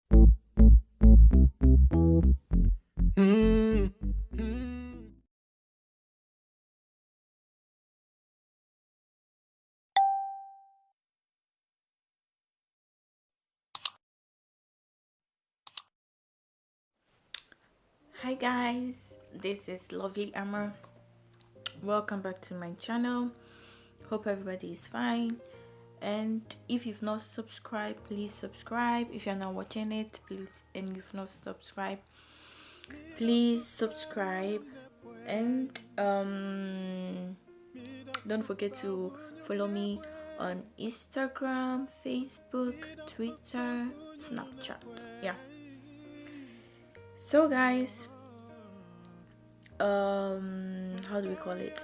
Hi guys, this is LovelyAma. Welcome back to my channel. Hope everybody is fine. And if you've not subscribed, please subscribe. If you're not watching it, please, and you've not subscribed, please subscribe. And don't forget to follow me on Instagram, Facebook, Twitter, Snapchat. Yeah. So guys, how do we call it?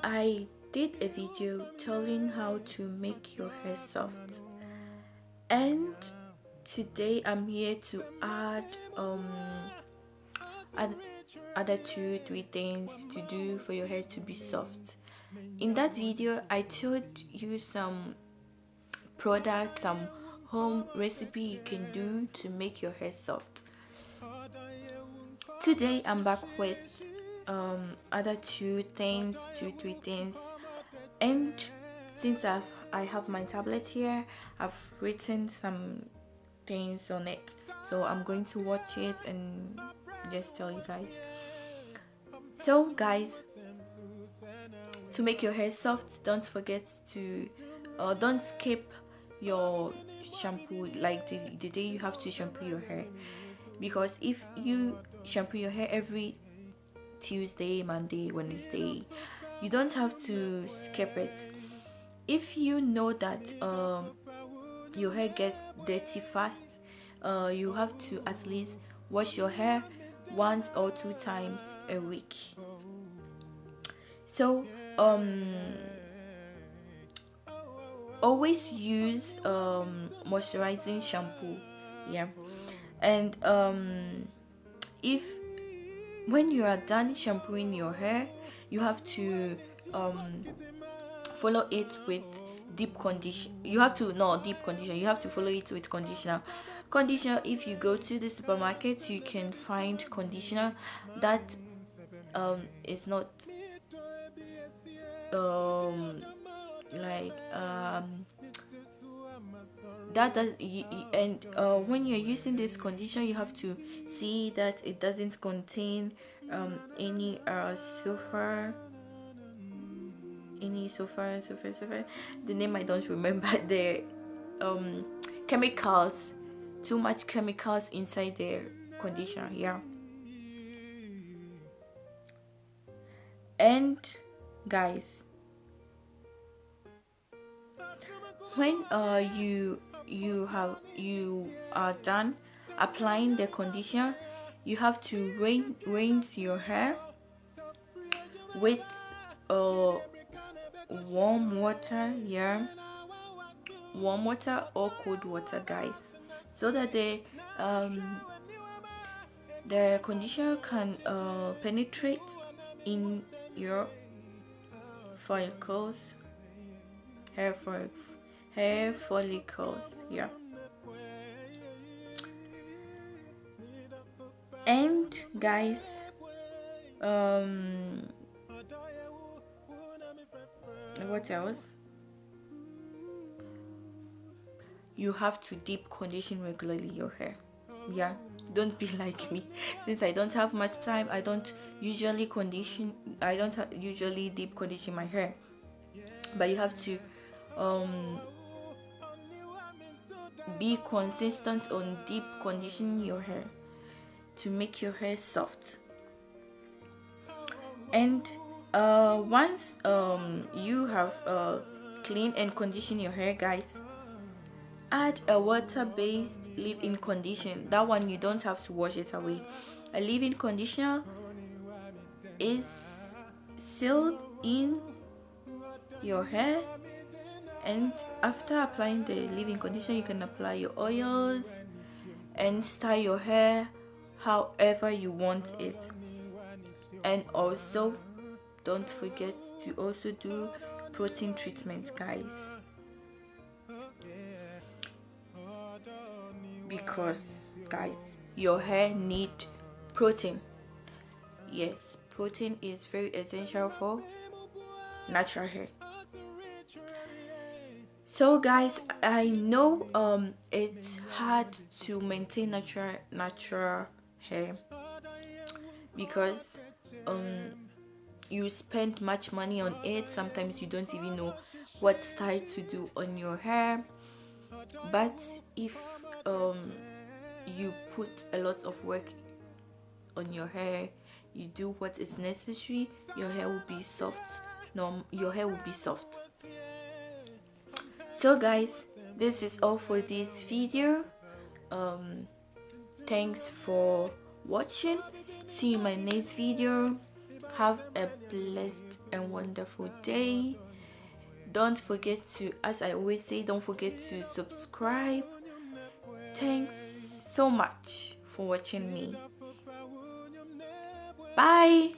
I did a video telling how to make your hair soft, and today I'm here to add other 2-3 things to do for your hair to be soft. In that video I told you some products, some home recipe you can do to make your hair soft. Today I'm back with other 2-3 things, and since I have my tablet here, I've written some things on it, so I'm going to watch it and just tell you guys. So guys, to make your hair soft, don't forget to don't skip your shampoo, like the day you have to shampoo your hair, because if you shampoo your hair every Tuesday, Monday, Wednesday, you don't have to skip it. If you know that your hair gets dirty fast, you have to at least wash your hair 1 or 2 times a week. So always use moisturizing shampoo. Yeah. And if when you are done shampooing your hair, you have to follow it with deep condition. You have to not deep condition. You have to follow it with conditioner. Conditioner. If you go to the supermarket, you can find conditioner that is not like that does and when you're using this conditioner, you have to see that it doesn't contain any sulfur, the name I don't remember, the chemicals, too much chemicals inside the conditioner. Yeah. And guys, when you are done applying the conditioner, you have to rinse your hair with warm water. Yeah, warm water or cold water, guys, so that the conditioner can penetrate in your follicles, hair follicles. Yeah. And guys, what else? You have to deep condition regularly your hair. Yeah, don't be like me. Since I don't have much time, I don't usually deep condition my hair, but you have to be consistent on deep conditioning your hair to make your hair soft. And once you have clean and conditioned your hair, guys, add a water-based leave-in conditioner. That one you don't have to wash it away. A leave-in conditioner is sealed in your hair, and after applying the leave-in conditioner, you can apply your oils and style your hair however you want it. And also don't forget to also do protein treatment, guys. because guys, your hair need protein. Yes, protein is very essential for natural hair. So guys, I know it's hard to maintain natural hair because you spend much money on it. Sometimes you don't even know what style to do on your hair, but if you put a lot of work on your hair, you do what is necessary, your hair will be soft. No, your hair will be soft. So guys, this is all for this video. Thanks for watching. See you in my next video. Have a blessed and wonderful day. Don't forget to, as I always say, don't forget to subscribe. Thanks so much for watching me. Bye.